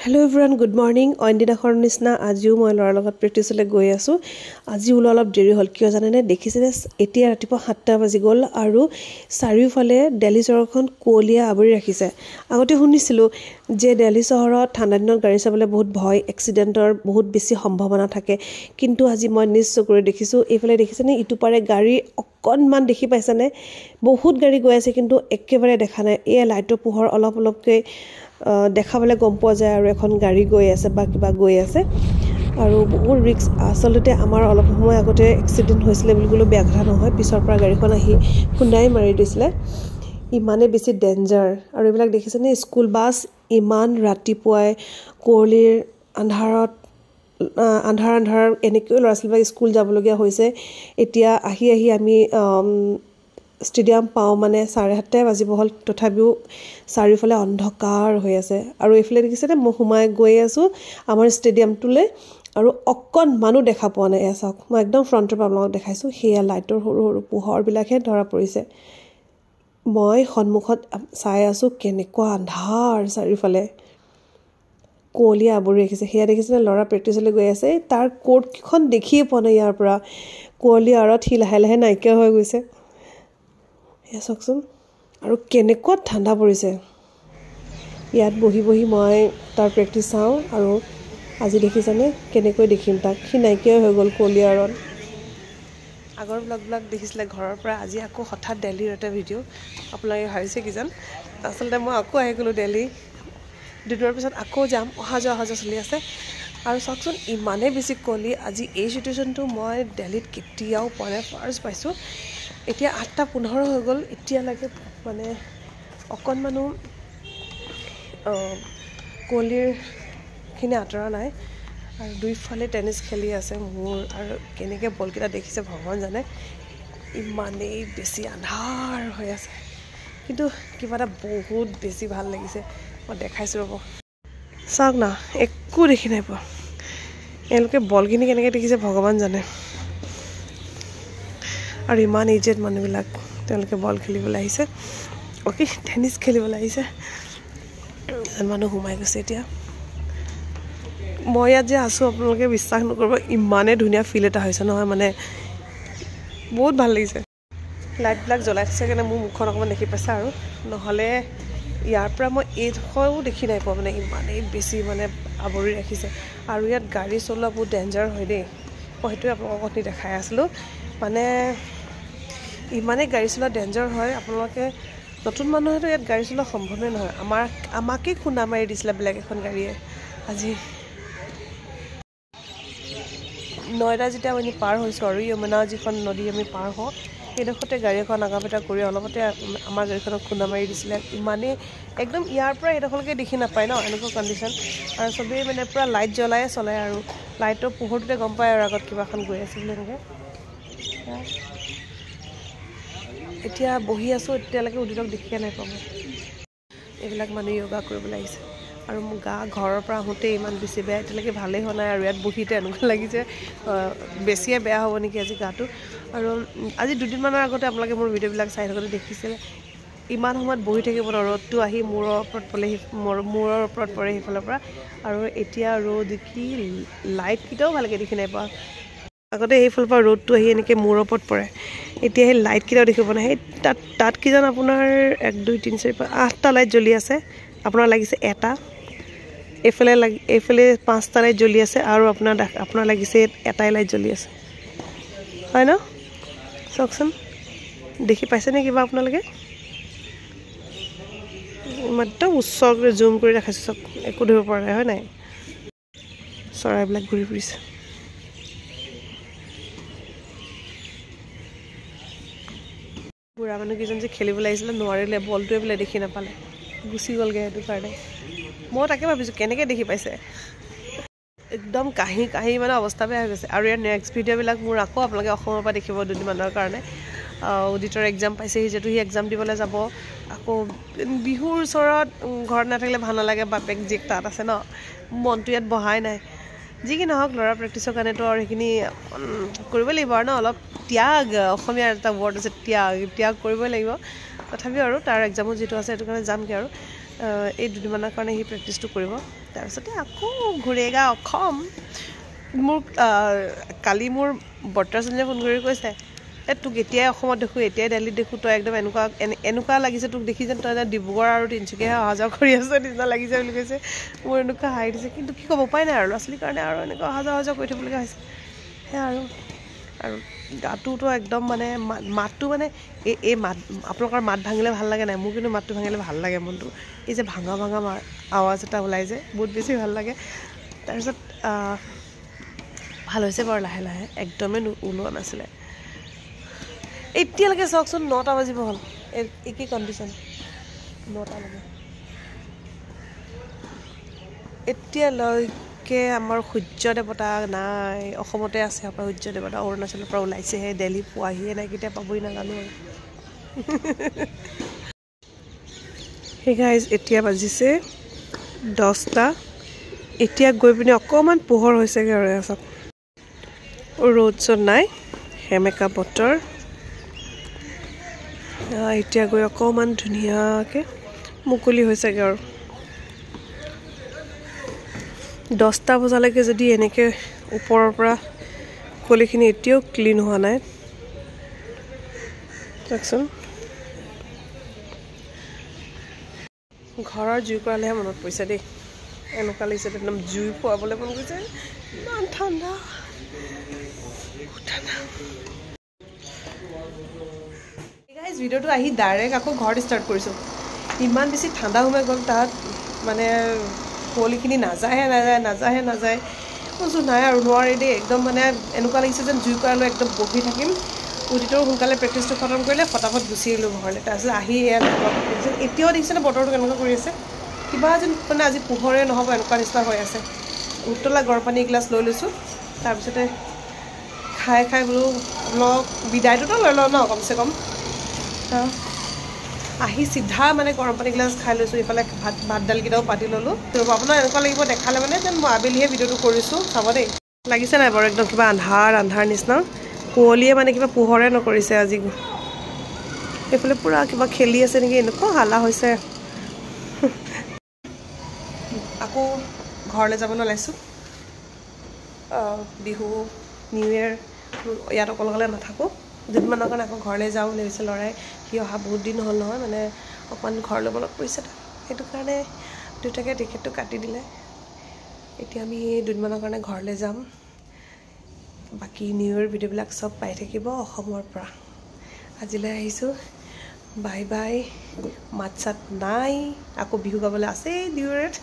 Hello everyone, good morning. অইনদিনাখৰ নিচিনা আজিও মই ল'ৰাৰ লগত প্ৰেক্টিছলৈ গৈ আছো। আজি অলপ দেৰি হ'ল কিয় জানেনে দেখিছেনে এতিয়া ৰাতিপুৱা 7টা বাজি গ'ল আৰু চাৰিওফালে দিল্লী চহৰখন কোলিয়া আৱৰি ৰাখিছে। আগতে শুনিছিলো যে দিল্লী চহৰত ঠাণ্ডা দিনত গাড়ী চাবলৈ বহুত ভয়, এক্সিডেন্টৰ বহুত বেছি সম্ভাৱনা থাকে। কিন্তু আজি মই নিশ্চয় কৰি দেখিছো এইফালে দেখিছেনে ইটো পাৰে গাড়ী অকণমান দেখি পাইছেনে বহুত গাড়ী গৈ আছে কিন্তু একেবাৰে দেখা নাই। এই লাইটৰ পোহৰ অলপকৈ দেখাবলৈ গম পোৱা যায় আৰু এখন গাড়ী গৈ আছে বা কিবা গৈ আছে আৰু বহুত ৰিস্ক। আসলতে আমাৰ অলপ সময় আগতে এক্সিডেন্ট হৈছিলে বুলি ক'লেও বেয়া কথা নহয়। পিছৰ পৰা গাড়ীখন আহি খুন্দাই মাৰি দিছিলে। ইমানে বেছি ডেঞ্জাৰ আৰু এইবিলাক দেখিছেনে স্কুল বাছ ইমান ৰাতিপুৱাই কোৱলিৰ আন্ধাৰ এনেকৈ ল'ৰা ছোৱালীবিলাক স্কুল যাবলগীয়া হৈছে। এতিয়া আহি আমি ষ্টেডিয়াম পাওঁ মানে 7:30 বাজিব হ'ল, তথাপিও চাৰিওফালে অন্ধকাৰ হৈ আছে আৰু এইফালে দেখিছেনে মই সোমাই গৈ আছো আমাৰ ষ্টেডিয়ামটোলৈ আৰু অকণমানো দেখা পোৱা নাই। চাওক মই একদম ফ্ৰণ্টৰ পৰা আপোনালোকক দেখাইছোঁ, সেয়া লাইটৰ সৰু সৰু পোহৰবিলাকহে ধৰা পৰিছে। মই সন্মুখত চাই আছোঁ কেনেকুৱা আন্ধাৰ, চাৰিওফালে কুঁৱলীয়ে আৱৰি ৰাখিছে। সেয়া দেখিছেনে ল'ৰা প্ৰেক্টিছলৈ গৈ আছে, তাৰ কোৰ্টকেইখন দেখিয়ে পোৱা নাই। ইয়াৰ পৰা কুঁৱলীৰ আঁৰত সি লাহে লাহে নাইকিয়া হৈ গৈছে। এয়া চাওকচোন আৰু কেনেকুৱা ঠাণ্ডা পৰিছে। ইয়াত বহি মই তাৰ প্ৰেক্টিছ চাওঁ আৰু আজি দেখিছেনে কেনেকৈ দেখিম তাক, সি নাইকিয়া হৈ গ'ল কুঁৱলীৰ আঁৰত। আগৰ ব্লগবিলাক দেখিছিলে ঘৰৰ পৰা, আজি আকৌ হঠাৎ দিল্লীৰ এটা ভিডিঅ' আপোনালোকে ভাবিছে কিজান। আচলতে মই আকৌ আহি গ'লোঁ দিল্লী, দুদিনৰ পিছত আকৌ যাম, অহা যোৱা চলি আছে। আৰু চাওকচোন ইমানেই বেছি কুঁৱলী। আজি এই চিটুৱেশ্যনটো মই দিল্লীত কেতিয়াও পোৱা নাই, ফাৰ্ষ্ট পাইছোঁ। এতিয়া 8:15 হৈ গ'ল, এতিয়ালৈকে মানে অকণমানো কুঁৱলীৰখিনি আঁতৰা নাই আৰু দুইফালে টেনিছ খেলি আছে মোৰ। আৰু কেনেকৈ বলকেইটা দেখিছে ভগৱান জানে, ইমানেই বেছি আন্ধাৰ হৈ আছে কিন্তু কিবা এটা বহুত বেছি ভাল লাগিছে। মই দেখাইছোঁ ৰ'ব, চাওক না, একো দেখি নাই পোৱা। এওঁলোকে বলখিনি কেনেকৈ দেখিছে ভগৱান জানে। আৰু ইমান এজেড মানুহবিলাক, তেওঁলোকে বল খেলিবলৈ আহিছে, টেনিছ খেলিবলৈ আহিছে। মানুহ সোমাই গৈছে এতিয়া। মই ইয়াত যে আছোঁ আপোনালোকে বিশ্বাস নকৰিব, ইমানেই ধুনীয়া ফিল এটা হৈছে নহয়, মানে বহুত ভাল লাগিছে। লাইটবিলাক জ্বলাই থৈছে কাৰণে মোৰ মুখখন অকণমান দেখি পাইছে আৰু নহ'লে ইয়াৰ পৰা মই এইডোখৰো দেখি নাই পোৱা। মানে ইমানেই বেছি মানে আৱৰি ৰাখিছে আৰু ইয়াত গাড়ী চলোৱা বহুত ডেঞ্জাৰ হয় দেই। মই সেইটোৱে আপোনালোকক দেখাই আছিলোঁ। মানে ইমানেই গাড়ী চলোৱা ডেঞ্জাৰ হয়, আপোনালোকে নতুন মানুহেতো ইয়াত গাড়ী চলোৱা সম্ভৱেই নহয়। আমাকেই খুন্দা মাৰি দিছিলে বেলেগ এখন গাড়ীয়ে। আজি নয়দা যেতিয়া আমি পাৰ হৈছোঁ আৰু যমুনা যিখন নদী আমি পাৰ হওঁ, সেইডোখৰতে গাড়ী এখন আগাপিটা কৰি অলপতে আমাৰ গাড়ীখনক খুন্দা মাৰি দিছিলে। ইমানেই একদম ইয়াৰ পৰা এইডোখৰলৈকে দেখি নাপায় ন, এনেকুৱা কণ্ডিশ্যন। আৰু চবেই মানে পূৰা লাইট জ্বলায়ে চলায় আৰু লাইটৰ পোহৰটোতে গম পায় আৰু আগত কিবা এখন গৈ আছে বুলি। এনেকৈ এতিয়া বহি আছোঁ, এতিয়ালৈকে উদিতক দেখিয়ে নাই পাব। এইবিলাক মানুহ য়োগা কৰিবলৈ আহিছে আৰু মোৰ গা ঘৰৰ পৰা আহোঁতে ইমান বেছি বেয়া, এতিয়ালৈকে ভালেই হোৱা নাই। আৰু ইয়াত বহিতে এনেকুৱা লাগিছে বেছিয়ে বেয়া হ'ব নেকি আজি গাটো। আৰু আজি দুদিনমানৰ আগতে আপোনালোকে মোৰ ভিডিঅ'বিলাক চাই থাকোঁতে দেখিছিলে ইমান সময়ত বহি থাকিব ন, ৰ'দটো আহি মূৰৰ ওপৰত পৰেহি, মূৰৰ ওপৰত পৰে সেইফালৰ পৰা। আৰু এতিয়া ৰ'দ কি, লাইটকেইটাও ভালকৈ দেখি নাই পোৱা। আগতে সেইফালৰ পৰা ৰ'দটো আহি এনেকৈ মূৰৰ ওপৰত পৰে, এতিয়া সেই লাইটকেইটাও দেখিব নাই। সেই তাত কিজান আপোনাৰ 1 2 3 4 5 8টা লাইট জ্বলি আছে, আপোনাৰ লাগিছে এটা। এইফালে 5টা লাইট জ্বলি আছে আৰু আপোনাৰ লাগিছে এটাই লাইট জ্বলি আছে, হয় ন? চাওকচোন, দেখি পাইছেনে কিবা আপোনালোকে? একদম ওচৰকৈ জুম কৰি ৰাখিছোঁ, চাওক, একো ধৰিব পৰা নাই, হয় নাই? চৰাইবিলাক ঘূৰি ফুৰিছে। বুঢ়া মানুহকেইজন যে খেলিবলৈ আহিছিলে নোৱাৰিলে, বলটোৱে বোলে দেখি নাপালে, গুচি গ'লগৈ। সেইটো কাৰণে মই তাকে ভাবিছোঁ কেনেকৈ দেখি পাইছে। একদম কাহি মানে অৱস্থা বেয়া হৈ গৈছে। আৰু ইয়াৰ নেক্সট ভিডিঅ'বিলাক মোৰ আকৌ আপোনালোকে অসমৰ পৰা দেখিব দুদিনমানৰ কাৰণে। উদিতৰ এক্সাম পাইছেহি, যিহেতু সি এক্সাম দিবলৈ যাব। আকৌ বিহুৰ ওচৰত ঘৰত নাথাকিলে ভাল নালাগে, বাপেক জীয়েক তাত আছে ন, মনটো ইয়াত বহাই নাই। যি কি নহওক, ল'ৰা প্ৰেক্টিছৰ কাৰণেতো আৰু সেইখিনি কৰিব লাগিব আৰু ন, অলপ ত্যাগ, অসমীয়াৰ এটা ৱৰ্ড আছে ত্যাগ কৰিবই লাগিব। তথাপিও আৰু তাৰ এক্সামো যিটো আছে সেইটো কাৰণে যামগৈ আৰু এই দুদিনমানৰ কাৰণে সি প্ৰেক্টিছটো কৰিব তাৰপিছতে আকৌ ঘূৰেগা অসম মোৰ কালি মোৰ বৰ্তাজনীয়ে ফোন কৰি কৈছে তোক এতিয়াই অসমত দেখোঁ এতিয়াই দিল্লীত দেখোঁ তই একদম এনেকুৱা লাগিছে তোক দেখি যেন তই ডিব্ৰুগড় আৰু তিনিচুকীয়াহে অহা যোৱা কৰি আছ নিচিনা লাগিছে বুলি কৈছে মোৰ এনেকুৱা হাঁহি দিছে কিন্তু কি ক'ব উপায় নাই আৰু ল'ৰা ছোৱালীৰ কাৰণে আৰু এনেকুৱা অহা যোৱা কৰি থাকিবলগীয়া হৈছে সেয়া আৰু গাটোতো একদম মানে মাতটো মানে এই মাত আপোনালোকৰ মাত ভাঙিলে ভাল লাগে নাই মোৰ কিন্তু মাতটো ভাঙিলে ভাল লাগে মনটো এই যে ভাঙা আৱাজ এটা ওলাই যে বহুত বেছি ভাল লাগে তাৰপিছত ভাল হৈছে বাৰু লাহে লাহে একদমেই ওলোৱা নাছিলে এতিয়ালৈকে চাওকচোন 9টা বাজিব হ'ল একেই কণ্ডিশ্যন 9টালৈকে এতিয়ালৈকে আমাৰ সূৰ্য দেৱতা নাই অসমতে আছে আপোনাৰ সূৰ্য দেৱতা অৰুণাচলৰ পৰা ওলাইছেহে দিল্লী পোৱাহিয়ে নাই কেতিয়া পাবই নাজানো আৰু সেই গাইজ এতিয়া বাজিছে 10টা এতিয়া গৈ পিনে অকণমান পোহৰ হৈছেগৈ আৰু চাওক ৰ'দ চ'দ নাই সেমেকা বতৰ এতিয়া গৈ অকণমান ধুনীয়াকৈ মুকলি হৈছেগৈ আৰু 10টা বজালৈকে যদি এনেকৈ ওপৰৰ পৰা কলিখিনি এতিয়াও ক্লিন হোৱা নাই চাওকচোন ঘৰৰ জুই কৰালেহে মনত পৰিছে দেই এনেকুৱা লাগিছে একদম জুই পোৱাবলৈ মন গৈছে ইমান ঠাণ্ডা গাইজ ভিডিঅ'টো আহি ডাইৰেক্ট আকৌ ঘৰত ষ্টাৰ্ট কৰিছোঁ ইমান বেছি ঠাণ্ডা সোমাই গ'ল তাত মানে কুঁৱলীখিনি নাযায় কৈছোঁ নাই আৰু নোৱাৰি দেই একদম মানে এনেকুৱা লাগিছে যেন জুই কৰালৈ একদম বহি থাকিম উদিতৰ সোনকালে প্ৰেক্টিছটো খতম কৰিলে ফটাফট গুচি আহিলোঁ ঘৰলৈ তাৰপিছত আহি এতিয়াও দেখিছেনে বতৰটো কেনেকুৱা কৰি আছে কিবা যেন মানে আজি পোহৰে নহ'ব এনেকুৱা নিচিনা হৈ আছে উতলা গৰম পানী এগিলাচ লৈ লৈছোঁ তাৰপিছতে খাই বোলো অলপ বিদায়টোতো লৈ লওঁ ন কমচে কম আহি চিধা মানে গৰম পানী গিলাচ খাই লৈছোঁ ইফালে ভাতডালকেইটাও পাতি ল'লোঁ আপোনাৰ এনেকুৱা লাগিব দেখালে মানে যেন মই আবেলিহে ভিডিঅ'টো কৰিছোঁ চাব দেই লাগিছে নাই বাৰু একদম কিবা আন্ধাৰ নিচিনা কুঁৱলীয়ে মানে কিবা পোহৰে নকৰিছে আজি এইফালে পূৰা কিবা খেলি আছে নেকি এনেকুৱা হাল্লা হৈছে আকৌ ঘৰলৈ যাবলৈ ওলাইছোঁ বিহু নিউ ইয়েৰ ইয়াত অকলে নাথাকোঁ দুদিনমানৰ কাৰণে আকৌ ঘৰলৈ যাওঁ বুলি কৈছে ল'ৰাই সি অহা বহুত দিন হ'ল নহয় মানে অকণমান ঘৰলৈ মনত পৰিছে সেইটো কাৰণে দেউতাকে টিকেটটো কাটি দিলে এতিয়া আমি দুদিনমানৰ কাৰণে ঘৰলৈ যাম বাকী নিউ ইয়েৰ ভিডিঅ'বিলাক চব পাই থাকিব অসমৰ পৰা আজিলৈ আহিছোঁ বাই বাই মাত চাত নাই আকৌ বিহু গাবলৈ আছেই নিউ ইয়েৰত